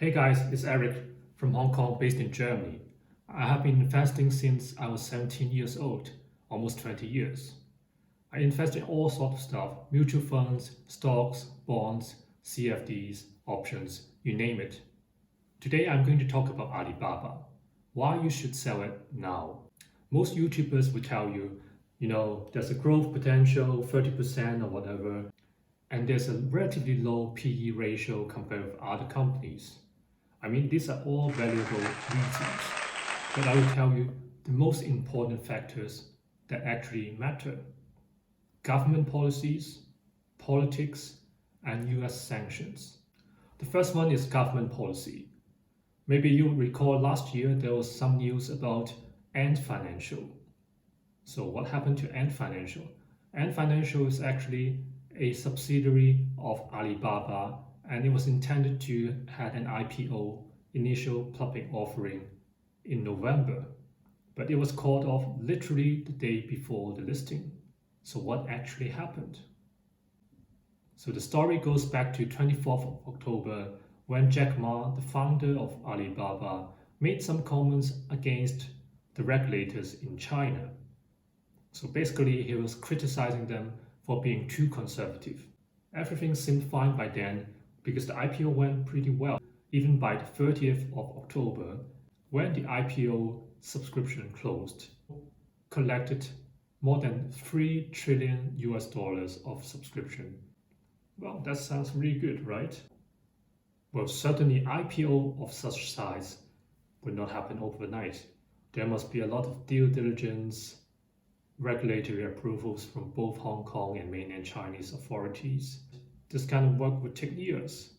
Hey guys, it's Eric from Hong Kong based in Germany. I have been investing since I was 17 years old, almost 20 years. I invest in all sorts of stuff, mutual funds, stocks, bonds, CFDs, options, you name it. Today I'm going to talk about Alibaba, why you should sell it now. Most YouTubers will tell you, there's a growth potential, 30% or whatever, and there's a relatively low PE ratio compared with other companies. I mean, these are all valuable reasons, but I will tell you the most important factors that actually matter. Government policies, politics, and US sanctions. The first one is government policy. Maybe you recall last year there was some news about Ant Financial. So what happened to Ant Financial? Ant Financial is actually a subsidiary of Alibaba, and it was intended to have an IPO, initial public offering, in November. But it was called off literally the day before the listing. So what actually happened? So the story goes back to 24th of October when Jack Ma, the founder of Alibaba, made some comments against the regulators in China. So basically he was criticizing them for being too conservative. Everything seemed fine by then because the IPO went pretty well. Even by the 30th of October, when the IPO subscription closed, collected more than $3 trillion of subscription. Well, that sounds really good, right? Well, certainly IPO of such size will not happen overnight. There must be a lot of due diligence, regulatory approvals from both Hong Kong and mainland Chinese authorities. This kind of work would take years.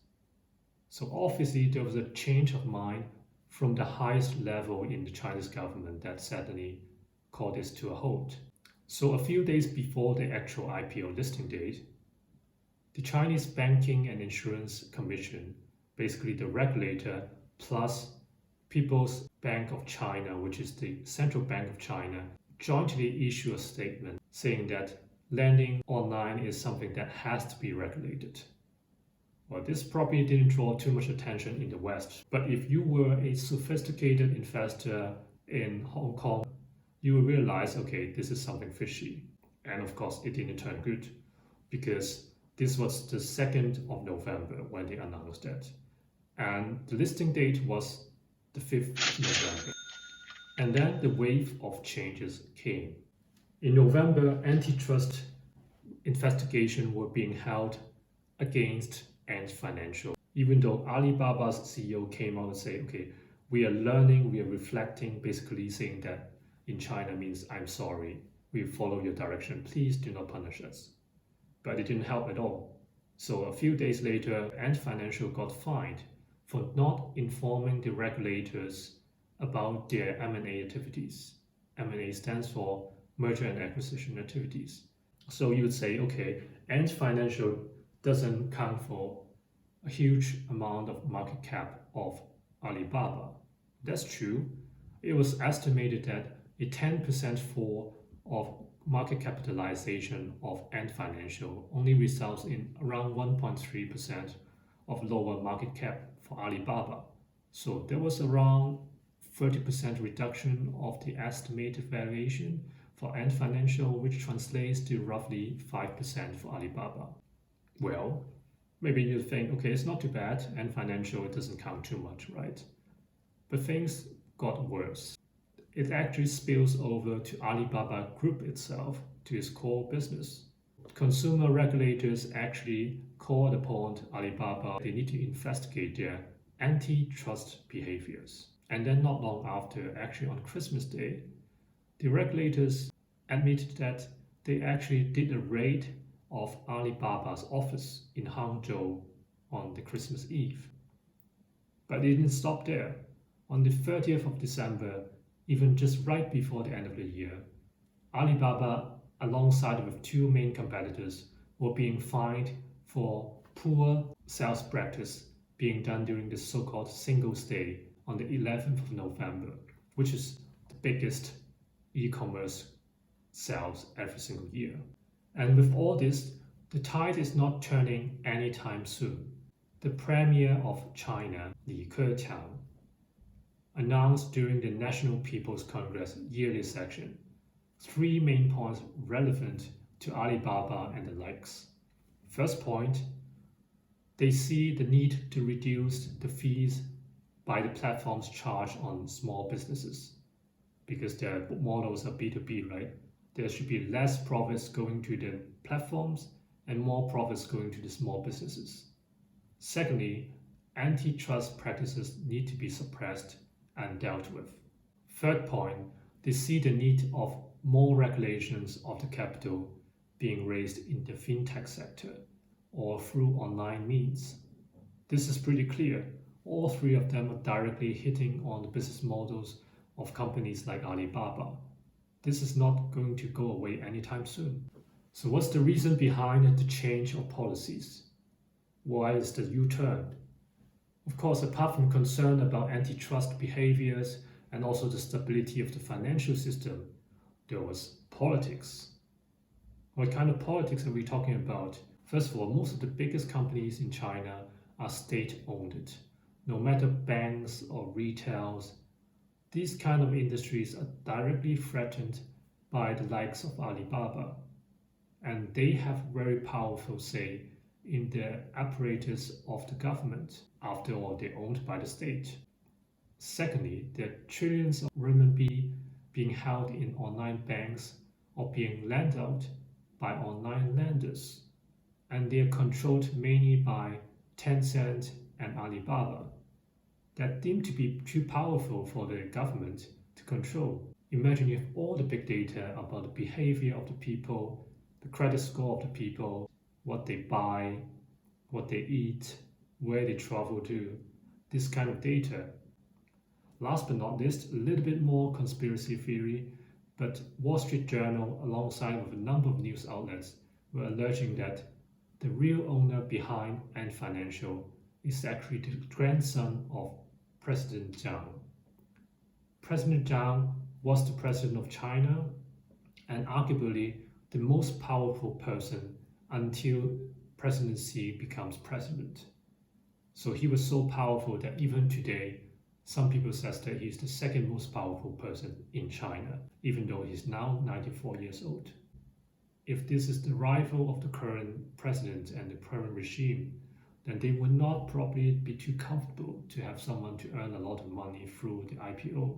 So obviously there was a change of mind from the highest level in the Chinese government that suddenly called this to a halt. So a few days before the actual IPO listing date, the Chinese Banking and Insurance Commission, basically the regulator plus People's Bank of China, which is the central bank of China, jointly issue a statement saying that lending online is something that has to be regulated. Well, this probably didn't draw too much attention in the West, but if you were a sophisticated investor in Hong Kong, you will realize, okay, this is something fishy. And of course, it didn't turn good because this was the 2nd of November when they announced that. And the listing date was the 5th of November. And then the wave of changes came. In November, antitrust investigations were being held against Ant Financial. Even though Alibaba's CEO came out and said, okay, we are learning, we are reflecting, basically saying that in China means I'm sorry, we follow your direction, please do not punish us. But it didn't help at all. So a few days later, Ant Financial got fined for not informing the regulators about their M&A activities. M&A stands for merger and acquisition activities. So you would say, okay, Ant Financial doesn't count for a huge amount of market cap of Alibaba. That's true. It was estimated that a 10% fall of market capitalization of Ant Financial only results in around 1.3% of lower market cap for Alibaba. So there was around 30% reduction of the estimated valuation for Ant Financial, which translates to roughly 5% for Alibaba. Well, maybe you think, okay, it's not too bad, Ant Financial, it doesn't count too much, right? But things got worse. It actually spills over to Alibaba Group itself, to its core business. Consumer regulators actually called upon Alibaba, they need to investigate their antitrust behaviors. And then not long after, actually on Christmas Day, the regulators admitted that they actually did a raid of Alibaba's office in Hangzhou on the Christmas Eve. But it didn't stop there. On the 30th of December, even just right before the end of the year, Alibaba, alongside with two main competitors, were being fined for poor sales practice being done during the so-called Singles Day on the 11th of November, which is the biggest e-commerce sales every single year. And with all this, the tide is not turning anytime soon. The Premier of China, Li Keqiang, announced during the National People's Congress yearly session three main points relevant to Alibaba and the likes. First point, they see the need to reduce the fees by the platforms charged on small businesses because their models are B2B, right? There should be less profits going to the platforms and more profits going to the small businesses. Secondly, antitrust practices need to be suppressed and dealt with. Third point, they see the need of more regulations of the capital being raised in the fintech sector or through online means. This is pretty clear. All three of them are directly hitting on the business models of companies like Alibaba. This is not going to go away anytime soon. So what's the reason behind the change of policies? Why is the U-turn? Of course, apart from concern about antitrust behaviors and also the stability of the financial system, there was politics. What kind of politics are we talking about? First of all, most of the biggest companies in China are state-owned. No matter banks or retails, these kind of industries are directly threatened by the likes of Alibaba. And they have very powerful say in the apparatus of the government. After all, they're owned by the state. Secondly, there are trillions of renminbi being held in online banks or being lent out by online lenders. And they are controlled mainly by Tencent and Alibaba that deemed to be too powerful for the government to control. Imagine you have all the big data about the behavior of the people, the credit score of the people, what they buy, what they eat, where they travel to, this kind of data. Last but not least, a little bit more conspiracy theory, but Wall Street Journal, alongside with a number of news outlets, were alleging that the real owner behind Ant Financial is actually the grandson of President Jiang. President Jiang was the president of China and arguably the most powerful person until President Xi becomes president. So he was so powerful that even today, some people say that he's the second most powerful person in China, even though he's now 94 years old. If this is the rival of the current president and the current regime, then they would not probably be too comfortable to have someone to earn a lot of money through the IPO.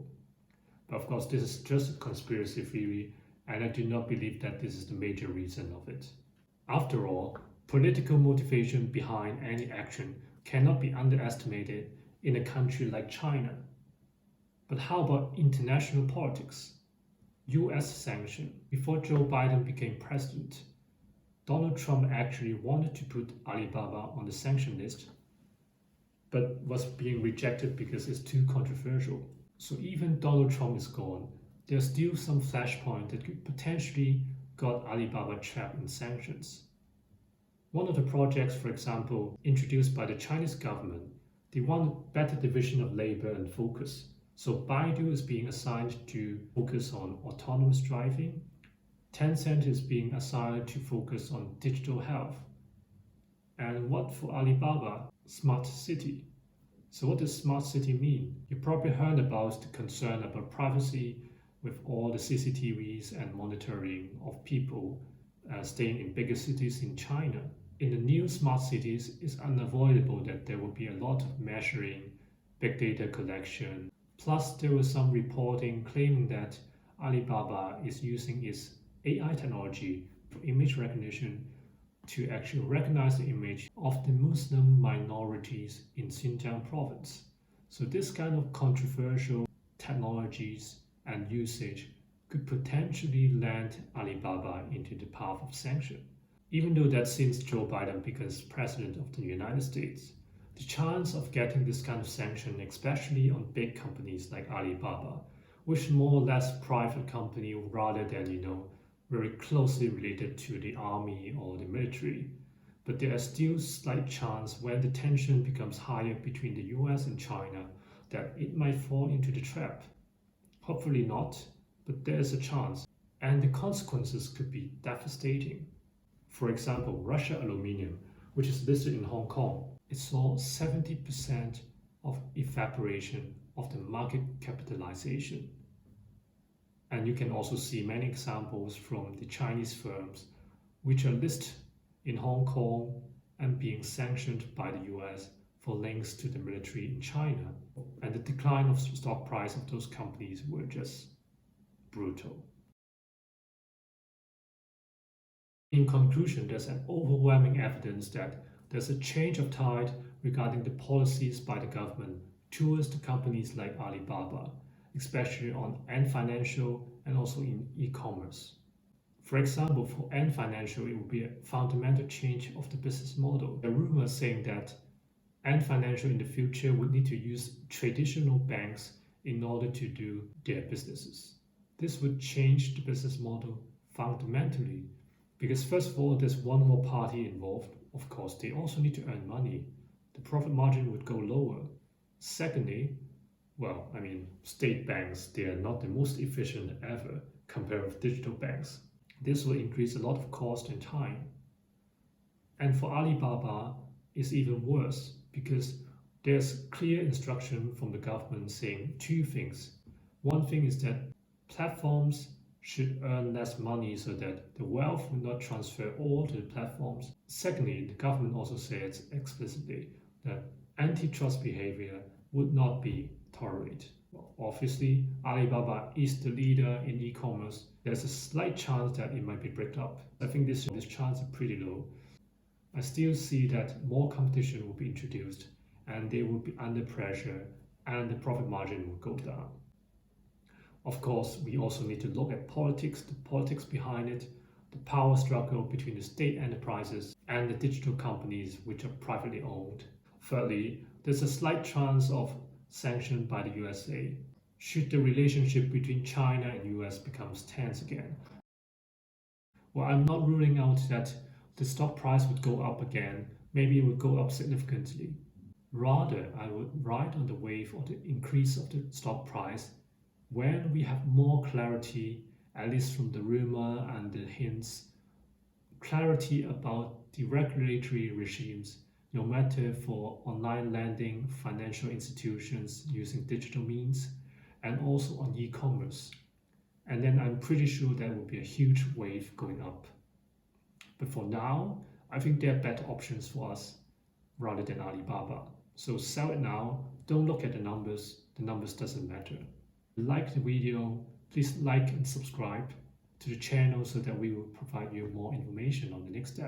But of course, this is just a conspiracy theory, and I do not believe that this is the major reason of it. After all, political motivation behind any action cannot be underestimated in a country like China. But how about international politics? US sanction. Before Joe Biden became president, Donald Trump actually wanted to put Alibaba on the sanction list, but was being rejected because it's too controversial. So even Donald Trump is gone, there's still some flashpoint that could potentially got Alibaba trapped in sanctions. One of the projects, for example, introduced by the Chinese government, they want better division of labor and focus. So Baidu is being assigned to focus on autonomous driving. Tencent is being assigned to focus on digital health. And what for Alibaba? Smart city. So what does smart city mean? You probably heard about the concern about privacy with all the CCTVs and monitoring of people staying in bigger cities in China. In the new smart cities, it's unavoidable that there will be a lot of measuring, big data collection. Plus, there was some reporting claiming that Alibaba is using its AI technology for image recognition to actually recognize the image of the Muslim minorities in Xinjiang province. So this kind of controversial technologies and usage could potentially land Alibaba into the path of sanction. Even though that since Joe Biden becomes president of the United States, the chance of getting this kind of sanction, especially on big companies like Alibaba, which is more or less private company rather than, very closely related to the army or the military. But there is still slight chance when the tension becomes higher between the US and China that it might fall into the trap. Hopefully not, but there is a chance. And the consequences could be devastating. For example, Russia Aluminium, which is listed in Hong Kong, it saw 70% of evaporation of the market capitalization. And you can also see many examples from the Chinese firms which are listed in Hong Kong and being sanctioned by the US for links to the military in China. And the decline of stock price of those companies were just brutal. In conclusion, there's an overwhelming evidence that there's a change of tide regarding the policies by the government towards the companies like Alibaba, especially on Ant Financial and also in e-commerce. For example, for Ant Financial, it would be a fundamental change of the business model. There are rumors saying that Ant Financial in the future would need to use traditional banks in order to do their businesses. This would change the business model fundamentally because first of all, there's one more party involved. Of course, they also need to earn money. The profit margin would go lower. Secondly, state banks, they are not the most efficient ever compared with digital banks. This will increase a lot of cost and time. And for Alibaba, it's even worse because there's clear instruction from the government saying two things. One thing is that platforms should earn less money so that the wealth will not transfer all to the platforms. Secondly, the government also says explicitly that antitrust behavior would not be tolerated. Well, obviously, Alibaba is the leader in e-commerce. There's a slight chance that it might be break up. I think this chance is pretty low. I still see that more competition will be introduced and they will be under pressure and the profit margin will go down. Of course, we also need to look at politics, the politics behind it, the power struggle between the state enterprises and the digital companies which are privately owned. Thirdly, there's a slight chance of sanction by the USA should the relationship between China and US becomes tense again. Well, I'm not ruling out that the stock price would go up again. Maybe it would go up significantly. Rather, I would ride on the wave of the increase of the stock price when we have more clarity, at least from the rumor and the hints, clarity about the regulatory regimes, no matter for online lending, financial institutions using digital means, and also on e-commerce. And then I'm pretty sure there will be a huge wave going up. But for now, I think there are better options for us rather than Alibaba. So sell it now, don't look at the numbers doesn't matter. Like the video, please like and subscribe to the channel so that we will provide you more information on the next step.